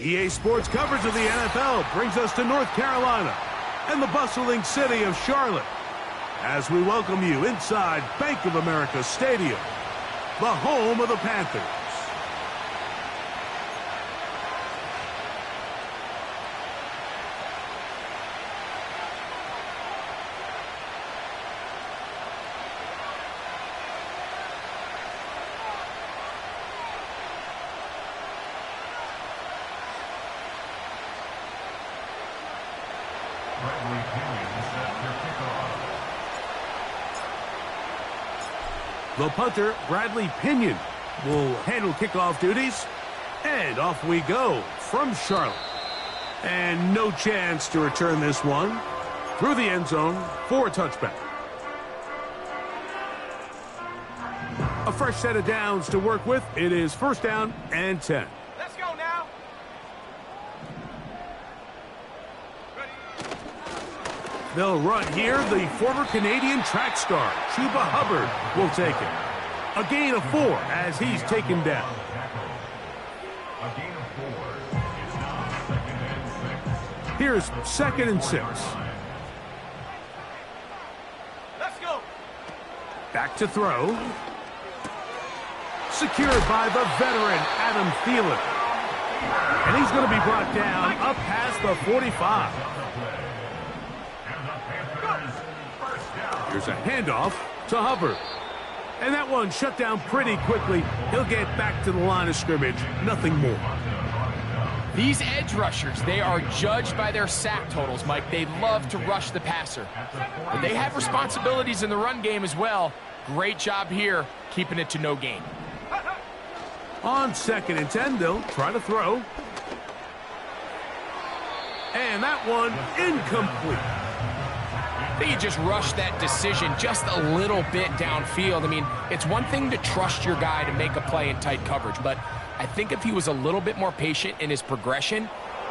EA Sports coverage of the NFL brings us to North Carolina and the bustling city of Charlotte as we welcome you inside Bank of America Stadium, the home of the Panthers. The punter, Bradley Pinion, will handle kickoff duties. And off we go from Charlotte. And no chance to return this one through the end zone for a touchback. A fresh set of downs to work with. It is first down and 10. Let's go now. They'll run here. The former Canadian track star, Chuba Hubbard, will take it. A gain of 4 as he's taken down. A gain of 4. It's now 2nd and 6. Here's 2nd and 6. Let's go. Back to throw. Secured by the veteran, Adam Thielen. And he's going to be brought down up past the 45. Here's a handoff to Hubbard. And that one shut down pretty quickly. He'll get back to the line of scrimmage. Nothing more. These edge rushers, they are judged by their sack totals, Mike. They love to rush the passer. But they have responsibilities in the run game as well. Great job here, keeping it to no gain. On 2nd and 10, they'll try to throw. And that one incomplete. They just rushed that decision just a little bit downfield. I mean, it's one thing to trust your guy to make a play in tight coverage, but I think if he was a little bit more patient in his progression,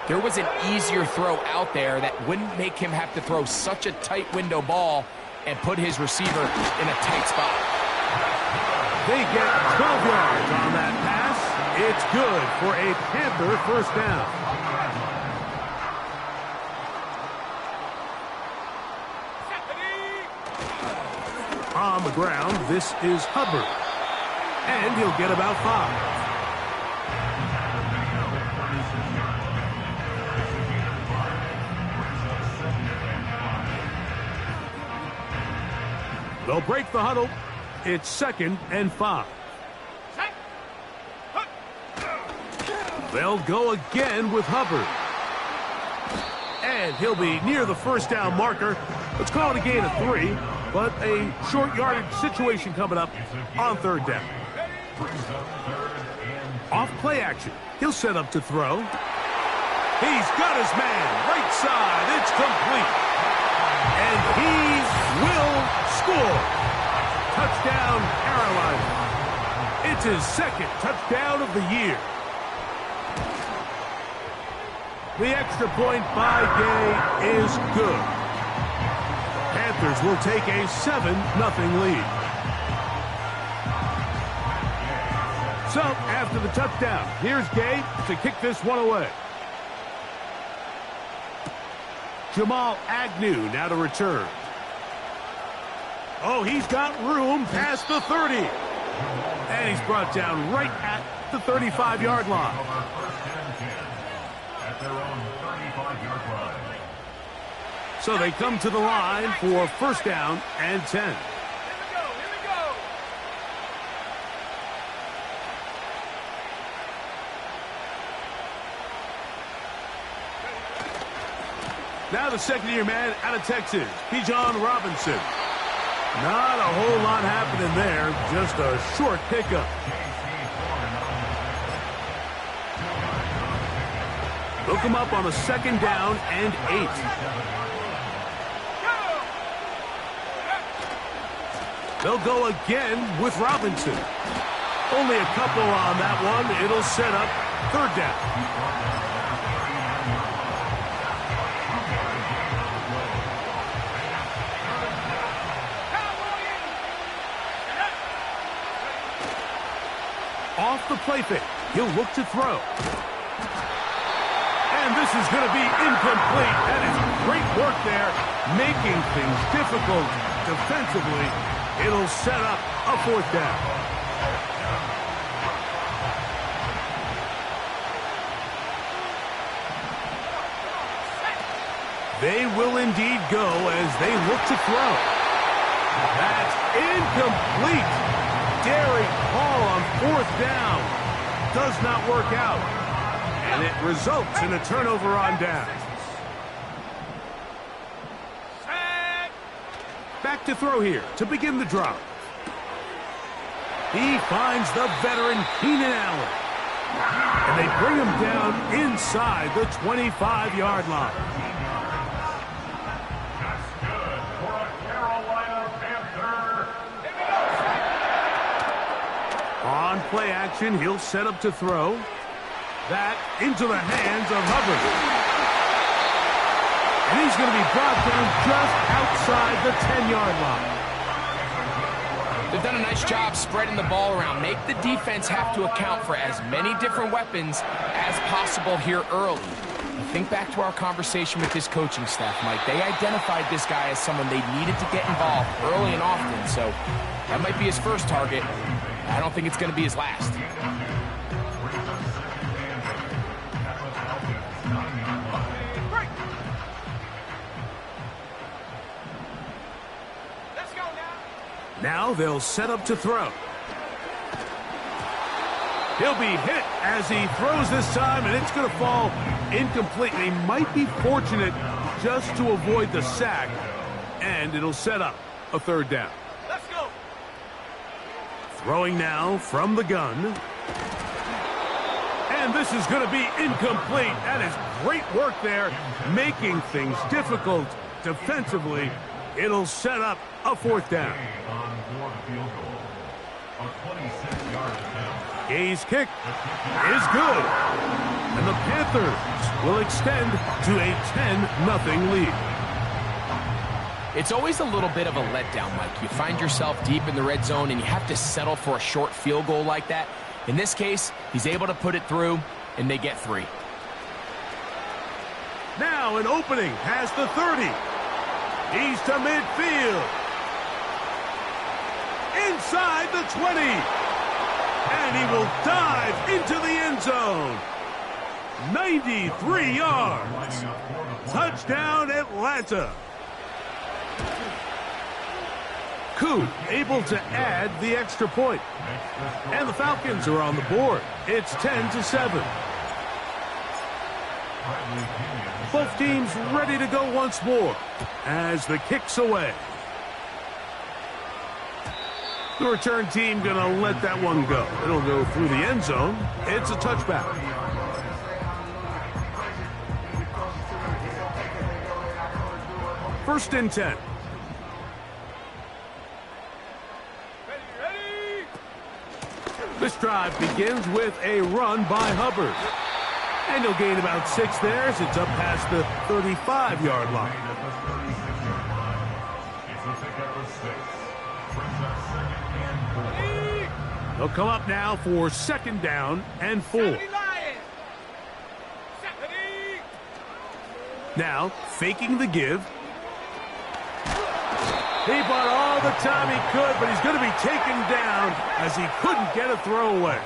there was an easier throw out there that wouldn't make him have to throw such a tight window ball and put his receiver in a tight spot. They get 12 yards on that pass. It's good for a Panther first down. On the ground, this is Hubbard. And he'll get about 5. They'll break the huddle. It's 2nd and 5. They'll go again with Hubbard. And he'll be near the first down marker. Let's call it a gain of 3. But a short yardage situation coming up on 3rd down. Off play action. He'll set up to throw. He's got his man right side. It's complete. And he will score. Touchdown, Carolina. It's his 2nd touchdown of the year. The extra point by Gay is good. Panthers will take a 7-0 lead. So, after the touchdown, here's Gay to kick this one away. Jamal Agnew now to return. Oh, he's got room past the 30. And he's brought down right at the 35-yard line. At their own 35-yard line. So they come to the line for first down and 10. Here we go. Now the second-year man out of Texas, Bijan Robinson. Not a whole lot happening there, just a short pickup. Look him up on a 2nd down and 8. They'll go again with Robinson. Only a couple on that one. It'll set up 3rd down. Off the play fake. He'll look to throw. And this is going to be incomplete. That is great work there, making things difficult defensively. It'll set up a 4th down. They will indeed go as they look to throw. That's incomplete. Daring call on 4th down. Does not work out. And it results in a turnover on down. Back to throw here to begin the drive. He finds the veteran Keenan Allen. And they bring him down inside the 25-yard line. On play action, he'll set up to throw. That into the hands of Hubbard. And he's going to be brought down just outside the 10-yard line. They've done a nice job spreading the ball around. Make the defense have to account for as many different weapons as possible here early. Think back to our conversation with this coaching staff, Mike. They identified this guy as someone they needed to get involved early and often, so that might be his first target. I don't think it's going to be his last. Let's go now. Now they'll set up to throw. He'll be hit as he throws this time, and it's going to fall incomplete. They might be fortunate just to avoid the sack, and it'll set up a 3rd down. Let's go. Throwing now from the gun. And this is going to be incomplete. That is great work there, making things difficult defensively. It'll set up a 4th down. Gay's kick is good. And the Panthers will extend to a 10-0 lead. It's always a little bit of a letdown, Mike. You find yourself deep in the red zone and you have to settle for a short field goal like that. In this case, he's able to put it through, and they get 3. Now an opening past the 30. He's to midfield. Inside the 20. And he will dive into the end zone. 93 yards. Touchdown, Atlanta. Koo able to add the extra point. And the Falcons are on the board. It's 10-7. Both teams ready to go once more as the kick's away. The return team going to let that one go. It'll go through the end zone. It's a touchback. First and 10. Ready. This drive begins with a run by Hubbard. And he'll gain about 6 there as it's up past the 35-yard line. They'll come up now for 2nd down and 4. Now, faking the give. He bought all the time he could, but he's going to be taken down as he couldn't get a throwaway.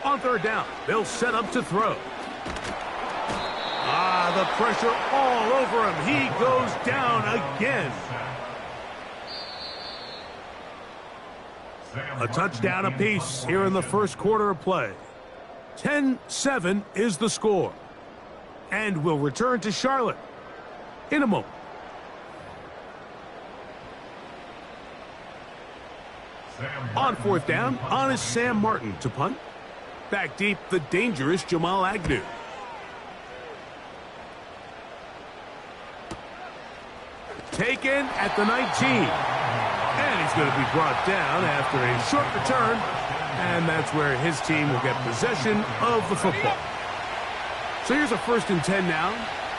On 3rd down, they'll set up to throw. The pressure all over him. He goes down again. A touchdown apiece here in the first quarter of play. 10-7 is the score. And we'll return to Charlotte in a moment. On 4th down, on is Sam Martin to punt. Back deep, the dangerous Jamal Agnew. Taken at the 19. And he's going to be brought down after a short return. And that's where his team will get possession of the football. So here's a 1st and 10 now.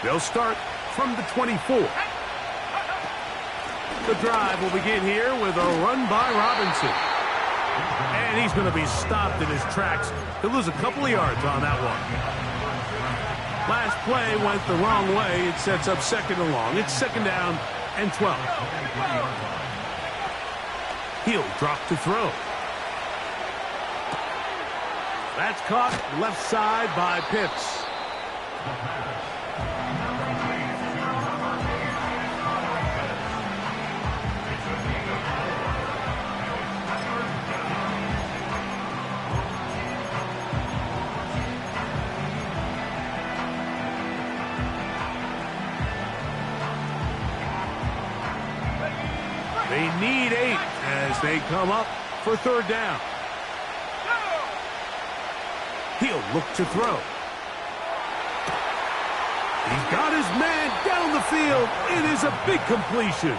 They'll start from the 24. The drive will begin here with a run by Robinson. And he's going to be stopped in his tracks. He'll lose a couple of yards on that one. Last play went the wrong way. It sets up 2nd and long. It's 2nd down and 12. He'll drop to throw. That's caught left side by Pitts. They need 8 as they come up for 3rd down. He'll look to throw. He's got his man down the field. It is a big completion.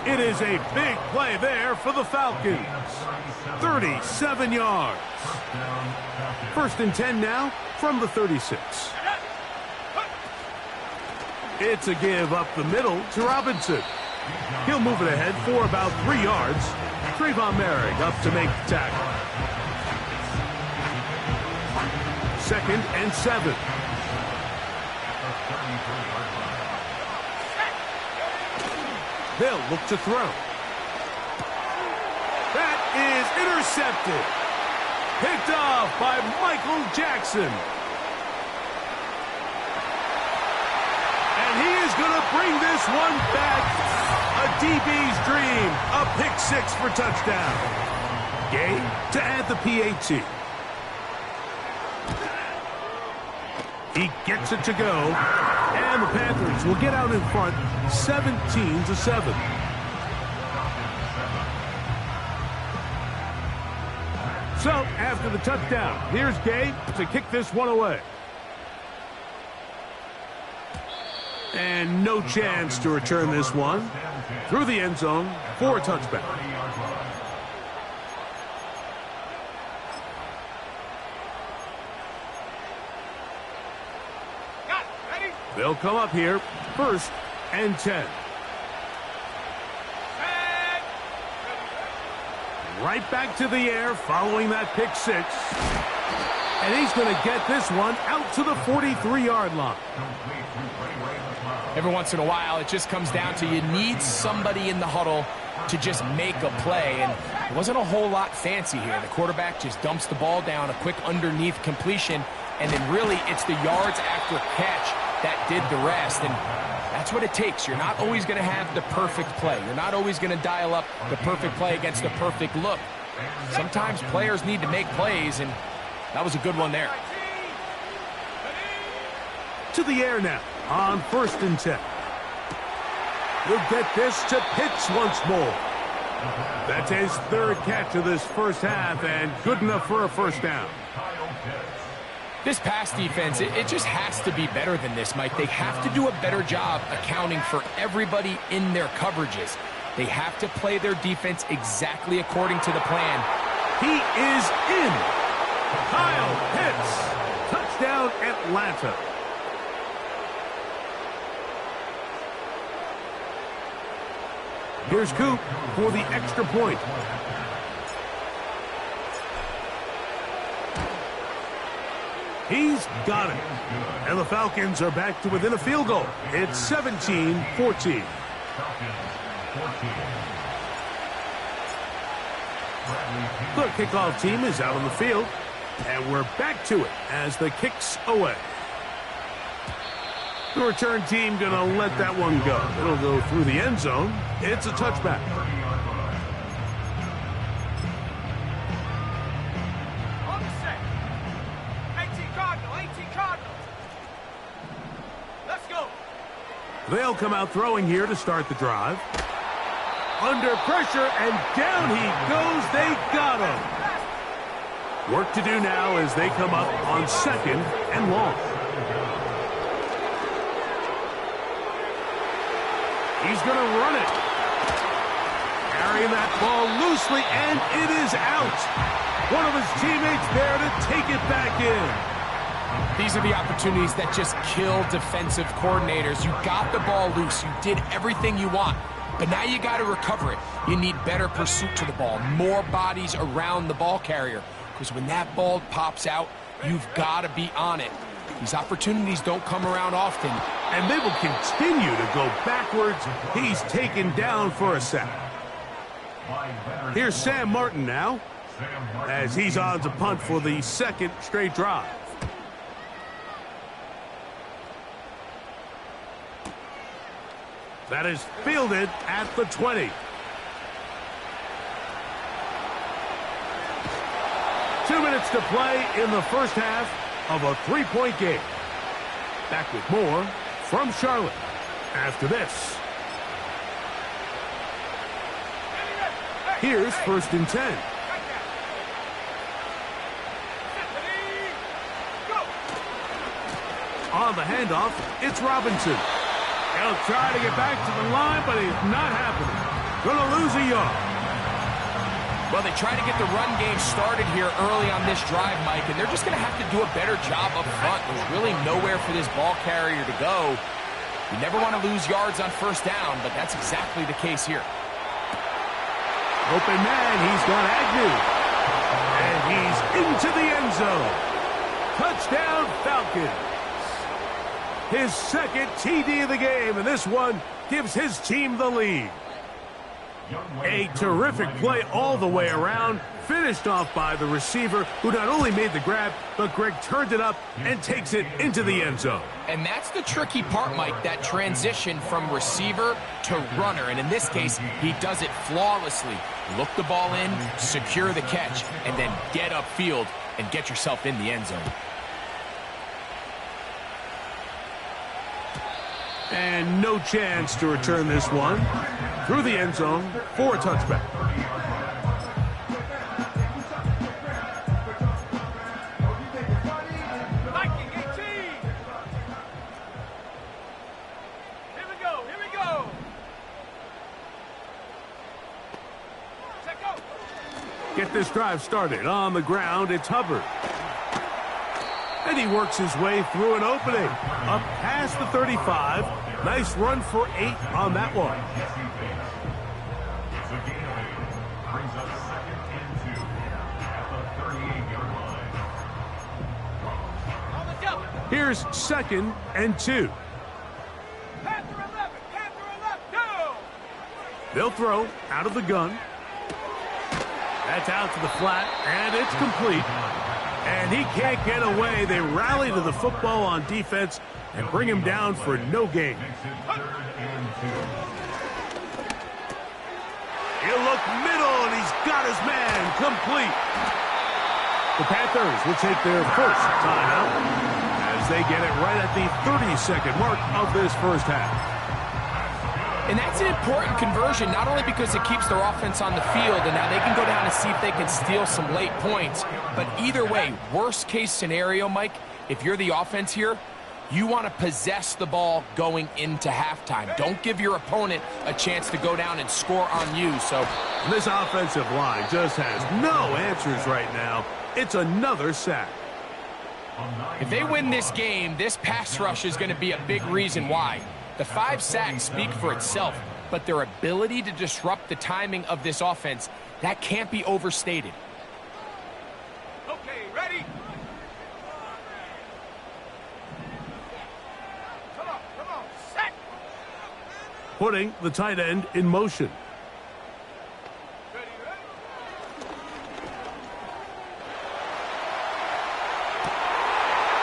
It is a big play there for the Falcons. 37 yards. 1st and 10 now from the 36. It's a give up the middle to Robinson. He'll move it ahead for about 3 yards. Trayvon Merrick up to make the tackle. 2nd and 7. They'll look to throw. That is intercepted. Picked off by Michael Jackson. And he is going to bring this one back. A DB's dream. A pick 6 for touchdown. Gay to add the PAT. He gets it to go. And the Panthers will get out in front 17-7. So, after the touchdown, here's Gay to kick this one away. And no chance to return this one through the end zone for a touchback. They'll come up here, 1st and 10. Right back to the air following that pick 6. And he's going to get this one out to the 43-yard line. Every once in a while, it just comes down to you need somebody in the huddle to just make a play. And it wasn't a whole lot fancy here. The quarterback just dumps the ball down, a quick underneath completion, and then really it's the yards after catch that did the rest. And that's what it takes. You're not always going to have the perfect play. You're not always going to dial up the perfect play against the perfect look. Sometimes players need to make plays, and that was a good one there. To the air now on 1st and 10. He'll get this to Pitts once more. That's his 3rd catch of this first half and good enough for a 1st down. This pass defense, it just has to be better than this, Mike. They have to do a better job accounting for everybody in their coverages. They have to play their defense exactly according to the plan. He is in. Kyle Pitts. Touchdown, Atlanta. Here's Coop for the extra point. He's got it. And the Falcons are back to within a field goal. It's 17-14. The kickoff team is out on the field. And we're back to it as the kick's away. The return team going to let that one go. It'll go through the end zone. It's a touchback. On the set. 18 Cardinal. Let's go. They'll come out throwing here to start the drive. Under pressure, and down he goes. They got him. Work to do now as they come up on 2nd and long. He's going to run it. Carrying that ball loosely, and it is out. One of his teammates there to take it back in. These are the opportunities that just kill defensive coordinators. You got the ball loose. You did everything you want. But now you got to recover it. You need better pursuit to the ball, more bodies around the ball carrier. Because when that ball pops out, you've got to be on it. These opportunities don't come around often. And they will continue to go backwards. He's taken down for a sack. Here's Sam Martin now, as he's on to punt for the second straight drive. That is fielded at the 20. 2 minutes to play in the first half of a 3-point game. Back with more from Charlotte after this. Here's 1st and 10. On the handoff, it's Robinson. He'll try to get back to the line, but it's not happening. Gonna lose a yard. Well, they try to get the run game started here early on this drive, Mike, and they're just going to have to do a better job up front. There's really nowhere for this ball carrier to go. You never want to lose yards on 1st down, but that's exactly the case here. Open man, he's got Agnew. And he's into the end zone. Touchdown, Falcons. His second TD of the game, and this one gives his team the lead. A terrific play all the way around, finished off by the receiver, who not only made the grab, but Greg turned it up and takes it into the end zone. And that's the tricky part, Mike, that transition from receiver to runner. And in this case, he does it flawlessly. Look the ball in, secure the catch, and then get upfield and get yourself in the end zone. And no chance to return this one through the end zone for a touchback. Viking 18. Here we go. Here we go. Set go. Get this drive started. On the ground, it's Hubbard. And he works his way through an opening. Up past the 35. Nice run for 8 on that one. It's a gain of 8. Brings up 2nd and 2 at the 38-yard line. On the double. Here's 2nd and 2. Panther 11. Panther 11. Go. They'll throw out of the gun. That's out to the flat, and it's complete. And he can't get away. They rally to the football on defense and bring him down for no gain. He'll look middle, and he's got his man complete. The Panthers will take their first timeout as they get it right at the 30-second mark of this first half. And that's an important conversion, not only because it keeps their offense on the field, and now they can go down and see if they can steal some late points. But either way, worst case scenario, Mike, if you're the offense here, you want to possess the ball going into halftime. Don't give your opponent a chance to go down and score on you. So this offensive line just has no answers right now. It's another sack. If they win this game, this pass rush is going to be a big reason why. The 5 sacks speak for itself, but their ability to disrupt the timing of this offense, that can't be overstated. Okay, ready? Come on, set! Putting the tight end in motion. Ready?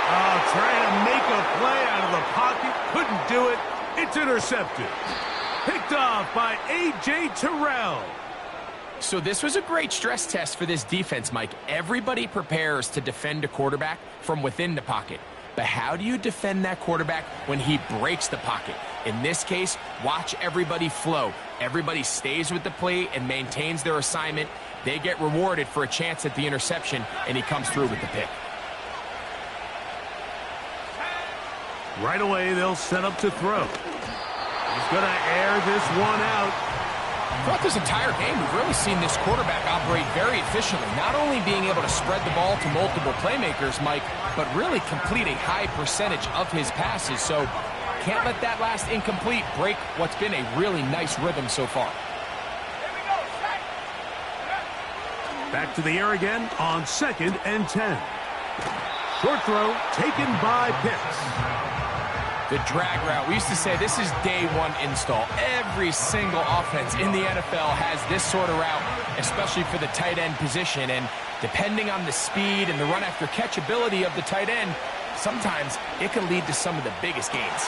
Oh, trying to make a play out of the pocket. Couldn't do it. It's intercepted. Picked off by A.J. Terrell. So this was a great stress test for this defense, Mike. Everybody prepares to defend a quarterback from within the pocket. But how do you defend that quarterback when he breaks the pocket? In this case, watch everybody flow. Everybody stays with the play and maintains their assignment. They get rewarded for a chance at the interception, and he comes through with the pick. Right away, they'll set up to throw. He's going to air this one out. Throughout this entire game, we've really seen this quarterback operate very efficiently, not only being able to spread the ball to multiple playmakers, Mike, but really complete a high percentage of his passes. So can't let that last incomplete break what's been a really nice rhythm so far. Here we go. Set. Back to the air again on 2nd and 10. Short throw taken by Pitts. The drag route. We used to say this is day one install. Every single offense in the NFL has this sort of route, especially for the tight end position. And depending on the speed and the run after catch ability of the tight end, sometimes it can lead to some of the biggest gains.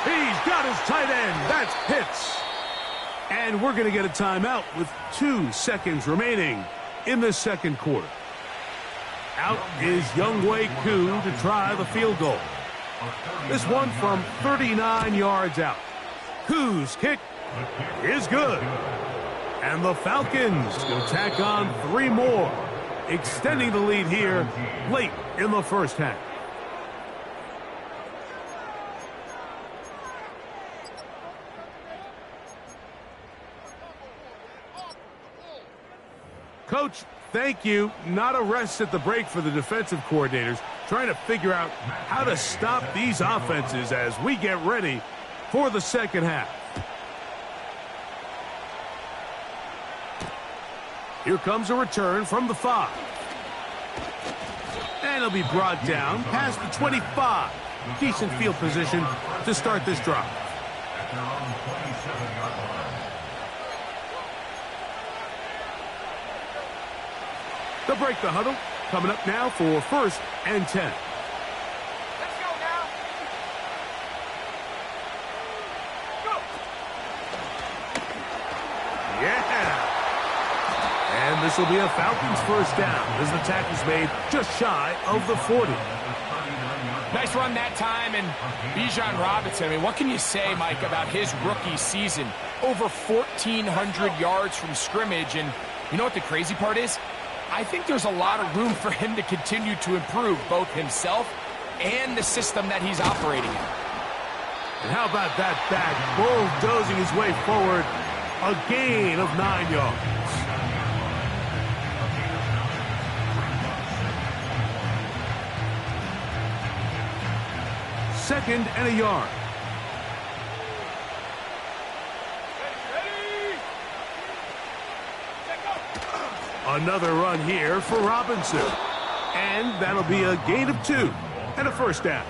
He's got his tight end. That's Pitts. And we're going to get a timeout with 2 seconds remaining in the second quarter. Out is Younghoe Koo to try the field goal. This one from 39 yards out. Koo's kick is good. And the Falcons will tack on 3 more, extending the lead here late in the first half. Coach, thank you. Not a rest at the break for the defensive coordinators, trying to figure out how to stop these offenses as we get ready for the second half. Here comes a return from the 5. And it'll be brought down past the 25. Decent field position to start this drive. At their own 27-yard line. They'll break the huddle. Coming up now for 1st and 10. Let's go now. Go. Yeah. And this will be a Falcons first down as the tackle's made just shy of the 40. Nice run that time, and Bijan Robinson, I mean, what can you say, Mike, about his rookie season? Over 1,400 yards from scrimmage, and you know what the crazy part is? I think there's a lot of room for him to continue to improve both himself and the system that he's operating in. And how about that back bulldozing his way forward, a gain of 9 yards. Second and a yard. Ready. Set go. Another run here for Robinson. And that'll be a gain of 2 and a first down.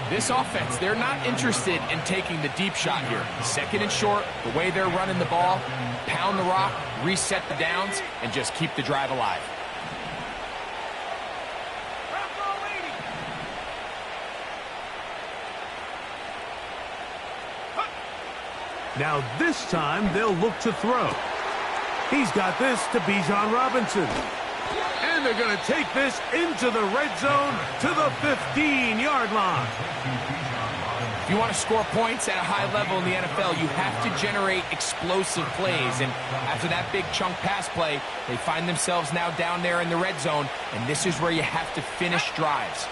This offense, they're not interested in taking the deep shot here. 2nd and short, the way they're running the ball, pound the rock, reset the downs, and just keep the drive alive. Round roll 80. Now this time they'll look to throw. He's got this to Bijan Robinson. And they're going to take this into the red zone to the 15-yard line. If you want to score points at a high level in the NFL, you have to generate explosive plays. And after that big chunk pass play, they find themselves now down there in the red zone, and this is where you have to finish drives.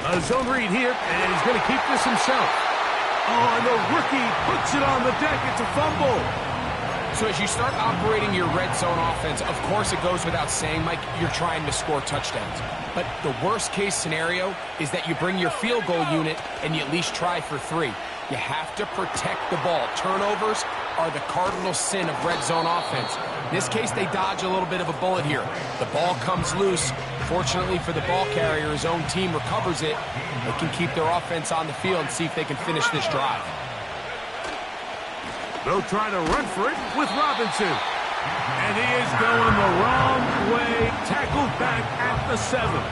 A zone read here, and he's going to keep this himself. Oh, and the rookie puts it on the deck. It's a fumble. So as you start operating your red zone offense, of course it goes without saying, Mike, you're trying to score touchdowns. But the worst case scenario is that you bring your field goal unit and you at least try for 3. You have to protect the ball. Turnovers are the cardinal sin of red zone offense. In this case, they dodge a little bit of a bullet here. The ball comes loose. Fortunately for the ball carrier, his own team recovers it. They can keep their offense on the field and see if they can finish this drive. They'll try to run for it with Robinson. And he is going the wrong way. Tackled back at the 7.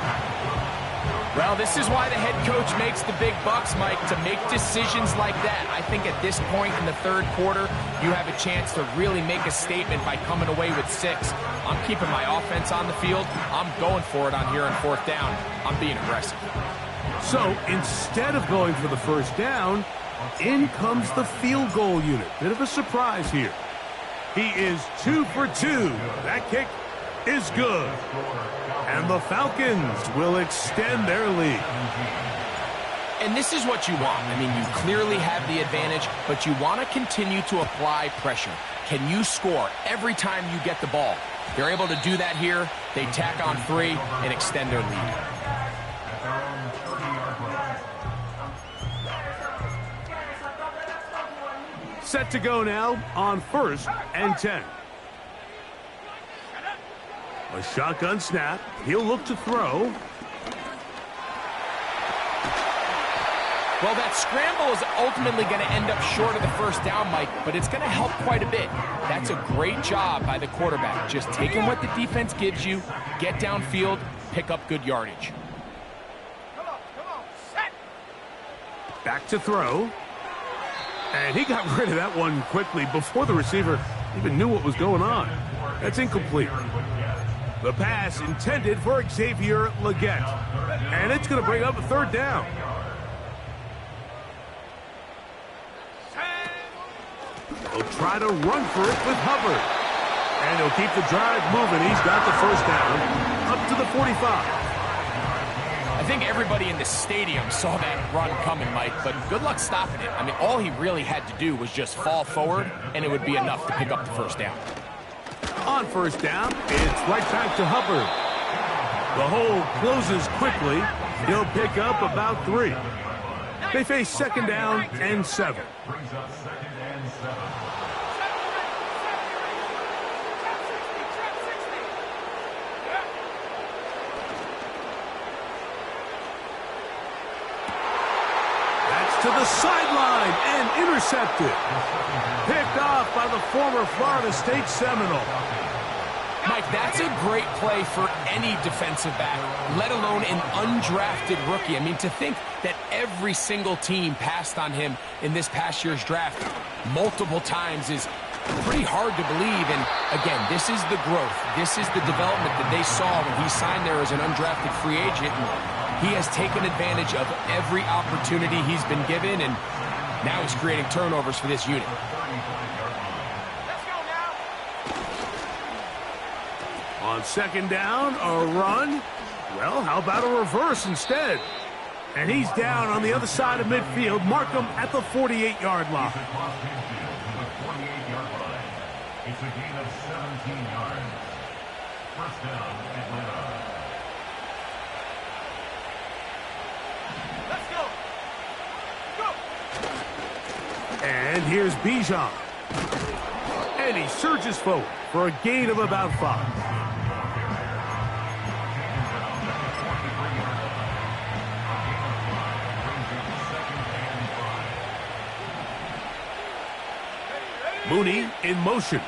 Well, this is why the head coach makes the big bucks, Mike, to make decisions like that. I think at this point in the third quarter, you have a chance to really make a statement by coming away with 6. I'm keeping my offense on the field. I'm going for it on here on 4th down. I'm being aggressive. So instead of going for the first down, in comes the field goal unit. Bit of a surprise here. He is 2 for 2. That kick is good. And the Falcons will extend their lead. And this is what you want. I mean, you clearly have the advantage, but you want to continue to apply pressure. Can you score every time you get the ball? They're able to do that here. They tack on 3 and extend their lead. Set to go now on 1st and 10. A shotgun snap. He'll look to throw. Well, that scramble is ultimately going to end up short of the first down, Mike, but it's going to help quite a bit. That's a great job by the quarterback. Just taking what the defense gives you, get downfield, pick up good yardage. Come on, set. Back to throw. And he got rid of that one quickly before the receiver even knew what was going on. That's incomplete. The pass intended for Xavier Legette. And it's going to bring up a 3rd down. He'll try to run for it with Hubbard. And he'll keep the drive moving. He's got the 1st down up to the 45. I think everybody in the stadium saw that run coming, Mike, but good luck stopping it. I mean, all he really had to do was just fall forward, and it would be enough to pick up the 1st down. On 1st down, it's right back to Hubbard. The hole closes quickly. He'll pick up about 3. They face 2nd down and 7. Brings up 2nd and 7. To the sideline and intercepted. Picked off by the former Florida State Seminole. Mike, that's a great play for any defensive back, let alone an undrafted rookie. I mean, to think that every single team passed on him in this past year's draft multiple times is pretty hard to believe. And again, this is the growth. This is the development that they saw when he signed there as an undrafted free agent. And he has taken advantage of every opportunity he's been given, and now he's creating turnovers for this unit. Let's go now. On 2nd down, a run. Well, how about a reverse instead? And he's down on the other side of midfield. Mark him at the 48-yard line. It's a gain of 17 yards. 1st down, Atlanta. Let's go. Go. And here's Bijan. And he surges forward for a gain of about 5. Mooney in motion.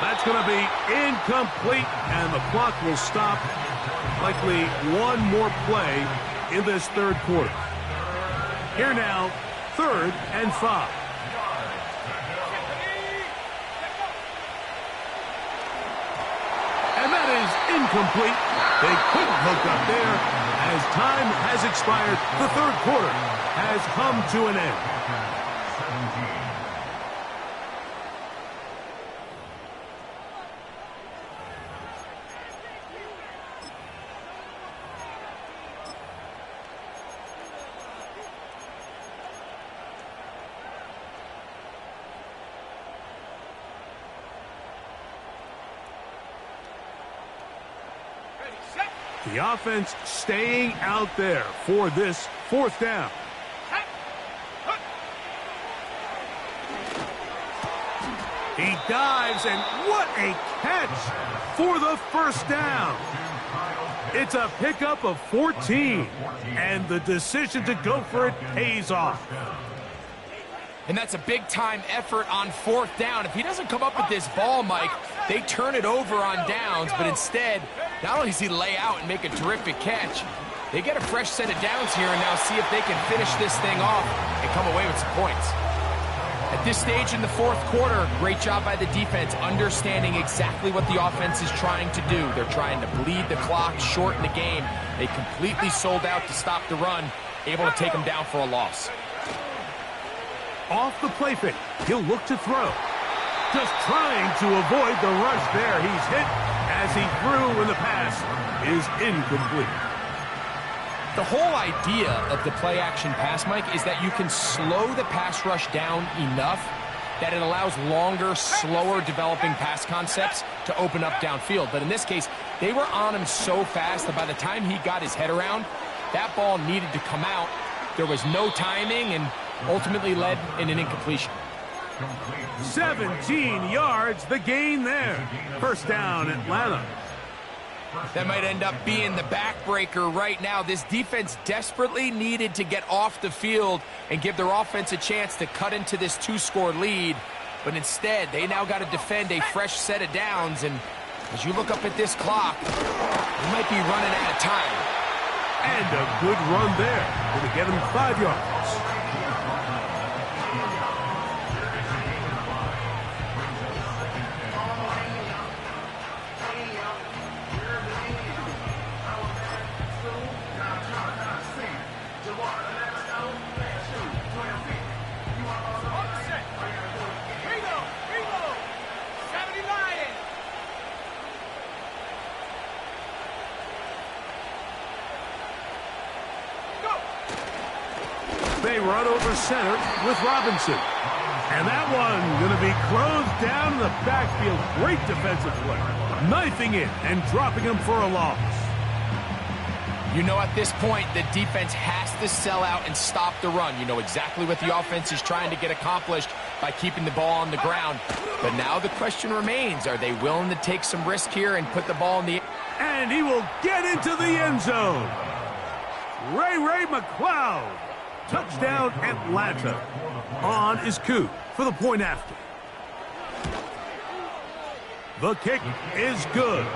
That's going to be incomplete, and the clock will stop. Likely one more play in this 3rd quarter. Here now, 3rd and 5. And that is incomplete. They couldn't hook up there. As time has expired, the 3rd quarter has come to an end. The offense staying out there for this 4th down. He dives, and what a catch for the 1st down. It's a pickup of 14, and the decision to go for it pays off. And that's a big-time effort on 4th down. If he doesn't come up with this ball, Mike, they turn it over on downs, but instead, not only does he lay out and make a terrific catch, they get a fresh set of downs here and now see if they can finish this thing off and come away with some points. At this stage in the 4th quarter, great job by the defense, understanding exactly what the offense is trying to do. They're trying to bleed the clock, shorten the game. They completely sold out to stop the run, able to take them down for a loss. Off the play fake, he'll look to throw. Just trying to avoid the rush there. He's hit as he threw when the pass is incomplete. The whole idea of the play-action pass, Mike, is that you can slow the pass rush down enough that it allows longer, slower developing pass concepts to open up downfield. But in this case, they were on him so fast that by the time he got his head around, that ball needed to come out. There was no timing and ultimately led in an incompletion. 17 yards, the gain there. First down, Atlanta. That might end up being the backbreaker right now. This defense desperately needed to get off the field and give their offense a chance to cut into this 2-score lead. But instead, they now got to defend a fresh set of downs. And as you look up at this clock, they might be running out of time. And a good run there. Going to get him 5 yards. They run over center with Robinson. And that one going to be closed down in the backfield. Great defensive play. Knifing it and dropping him for a loss. You know, at this point, the defense has to sell out and stop the run. You know exactly what the offense is trying to get accomplished by keeping the ball on the ground. But now the question remains, are they willing to take some risk here and put the ball in the... And he will get into the end zone. Ray McCloud. Touchdown, Atlanta. On is Coop for the point after. The kick is good.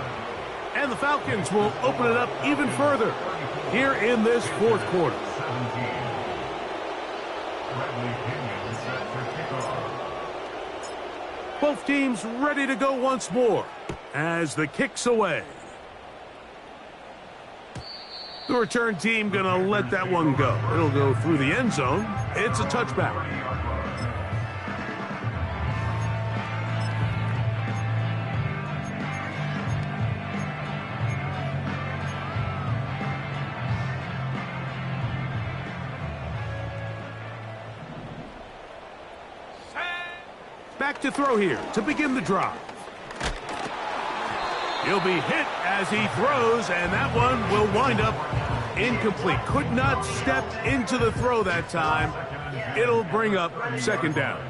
And the Falcons will open it up even further here in this fourth quarter. Both teams ready to go once more as the kick's away. The return team going to let that one go. It'll go through the end zone. It's a touchback. Back to throw here to begin the drive. He'll be hit as he throws, and that one will wind up incomplete. Could not step into the throw that time. It'll bring up second down.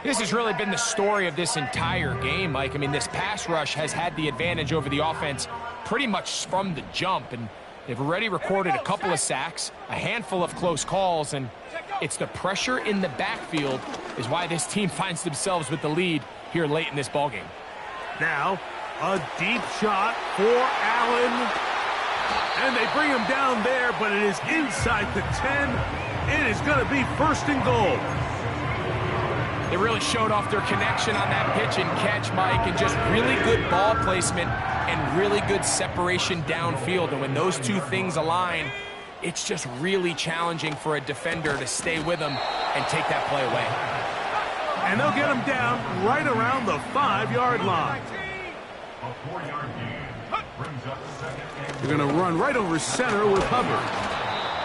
This has really been the story of this entire game, Mike. I mean, this pass rush has had the advantage over the offense pretty much from the jump, and they've already recorded a couple of sacks, a handful of close calls, and it's the pressure in the backfield is why this team finds themselves with the lead here late in this ballgame. Now, a deep shot for Allen. And they bring him down there, but it is inside the 10. It is going to be first and goal. They really showed off their connection on that pitch and catch, Mike, and just really good ball placement and really good separation downfield. And when those two things align, it's just really challenging for a defender to stay with them and take that play away. And they'll get him down right around the 5-yard line. A 4-yard gain brings up second. They're going to run right over center with Hubbard.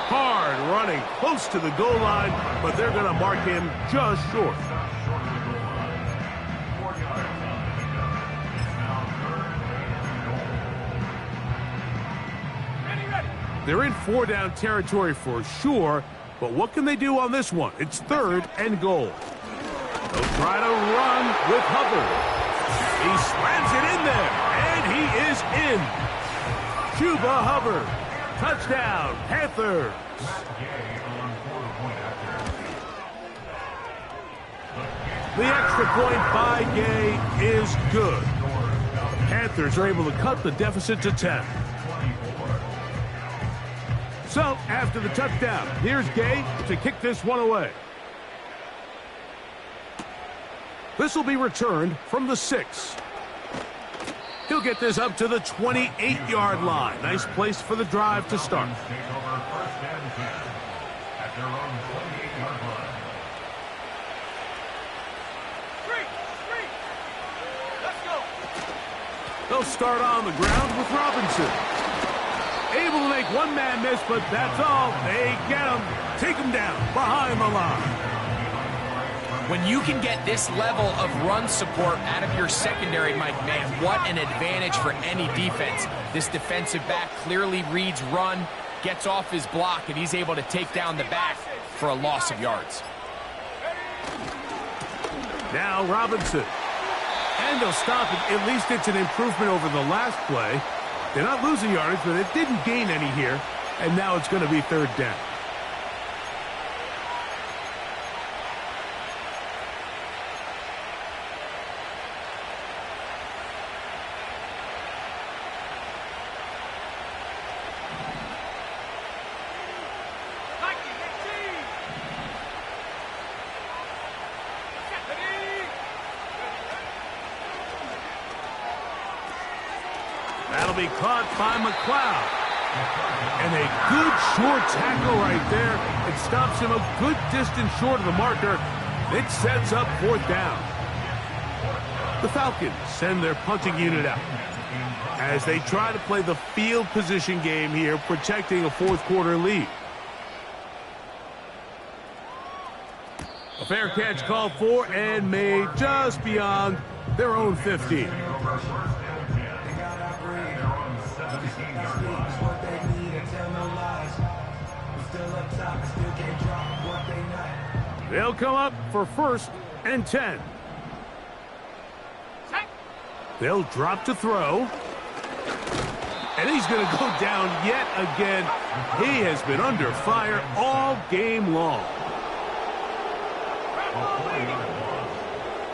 Hard running close to the goal line, but they're going to mark him just short. They're in 4-down territory for sure, but what can they do on this one? It's third and goal. They'll try to run with Hubbard. He slams it in there, and he is in. Chuba Hubbard. Touchdown, Panthers. The extra point by Gay is good. Panthers are able to cut the deficit to 10. So, after the touchdown, here's Gay to kick this one away. This will be returned from the 6. He'll get this up to the 28-yard line. Nice place for the drive to start. They'll start on the ground with Robinson. Able to make one man miss, but that's all. They get him. Take him down behind the line. When you can get this level of run support out of your secondary, Mike, man, what an advantage for any defense. This defensive back clearly reads run, gets off his block, and he's able to take down the back for a loss of yards. Now Robinson. And they'll stop it. At least it's an improvement over the last play. They're not losing yardage, but it didn't gain any here. And now it's going to be third down. That'll be caught by McLeod. And a good short tackle right there. It stops him a good distance short of the marker. It sets up fourth down. The Falcons send their punting unit out as they try to play the field position game here, protecting a fourth quarter lead. A fair catch called for and made just beyond their own 15. They'll come up for 1st and 10. They'll drop to throw. And he's going to go down yet again. He has been under fire all game long.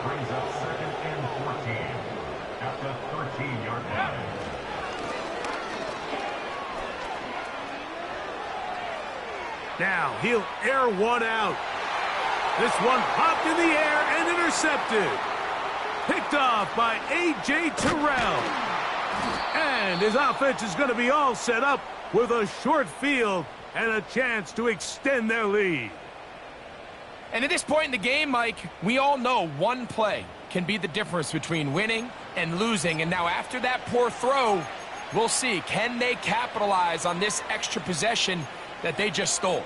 Brings up 2nd and 14 at the 13-yard line. Now he'll air one out. This one popped in the air and intercepted. Picked off by A.J. Terrell. And his offense is going to be all set up with a short field and a chance to extend their lead. And at this point in the game, Mike, we all know one play can be the difference between winning and losing. And now after that poor throw, we'll see, can they capitalize on this extra possession that they just stole?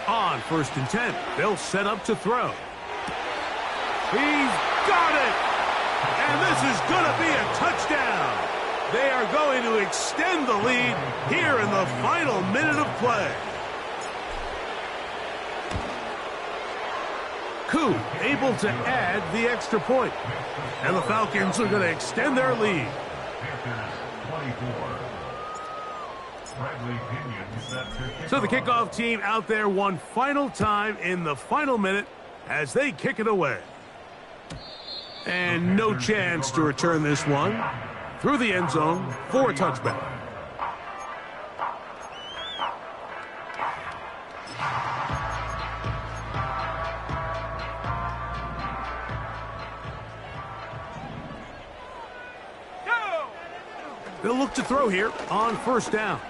On 1st and 10, they'll set up to throw. He's got it! And this is going to be a touchdown. They are going to extend the lead here in the final minute of play. Koo able to add the extra point. And the Falcons are going to extend their lead. So the kickoff team out there one final time in the final minute as they kick it away. And no chance to return this one through the end zone for a touchback. They'll look to throw here on 1st down.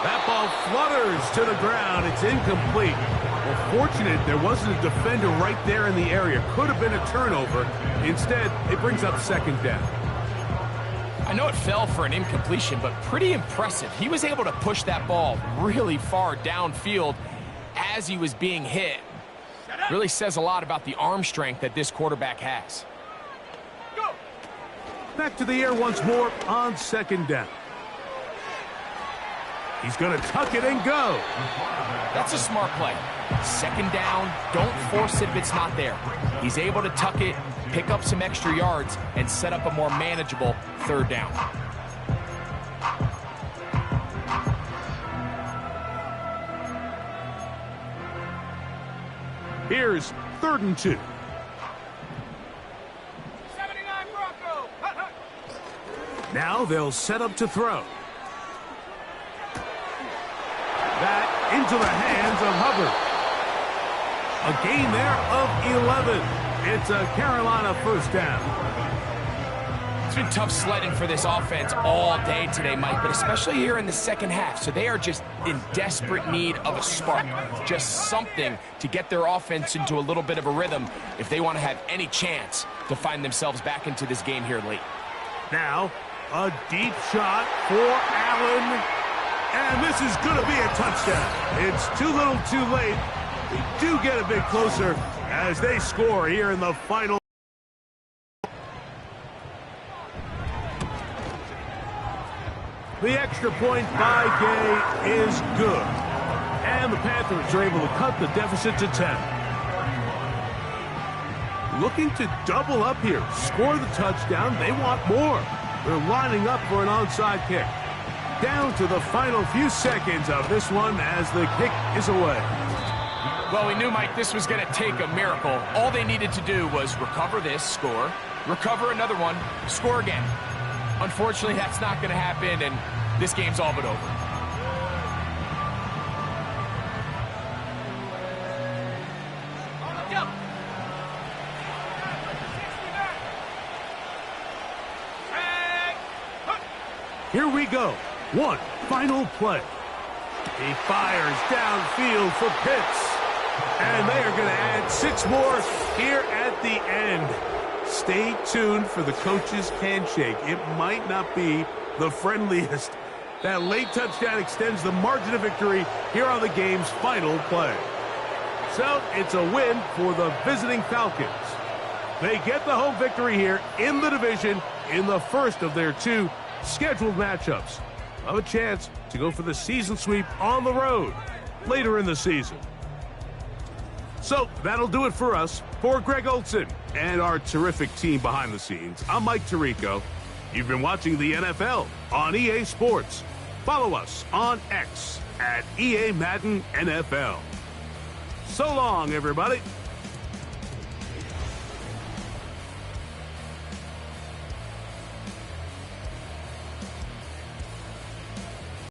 That ball flutters to the ground. It's incomplete. Well, fortunate there wasn't a defender right there in the area. Could have been a turnover. Instead, it brings up 2nd down. I know it fell for an incompletion, but pretty impressive. He was able to push that ball really far downfield as he was being hit. Really says a lot about the arm strength that this quarterback has. Back to the air once more on 2nd down. He's going to tuck it and go. That's a smart play. 2nd down, don't force it if it's not there. He's able to tuck it, pick up some extra yards, and set up a more manageable 3rd down. Here's 3rd and 2. Now they'll set up to throw. That into the hands of Hubbard. A gain there of 11. It's a Carolina 1st down. It's been tough sledding for this offense all day today, Mike, but especially here in the second half. So they are just in desperate need of a spark, just something to get their offense into a little bit of a rhythm if they want to have any chance to find themselves back into this game here late. Now, a deep shot for Allen. And this is going to be a touchdown. It's too little too late. They do get a bit closer as they score here in the final. The extra point by Gay is good. And the Panthers are able to cut the deficit to 10. Looking to double up here. Score the touchdown. They want more. They're lining up for an onside kick. Down to the final few seconds of this one as the kick is away. Well, we knew, Mike, this was going to take a miracle. All they needed to do was recover this, score, recover another one, score again. Unfortunately, that's not going to happen, and this game's all but over. Here we go. One final play. He fires downfield for Pitts. And they are going to add 6 more here at the end. Stay tuned for the coach's handshake. It might not be the friendliest. That late touchdown extends the margin of victory here on the game's final play. So it's a win for the visiting Falcons. They get the home victory here in the division in the first of their 2 scheduled matchups. Have a chance to go for the season sweep on the road later in the season. So that'll do it for us. For Greg Olson and our terrific team behind the scenes, I'm Mike Tirico. You've been watching the NFL on EA Sports. Follow us on X at EA Madden NFL. So long, everybody.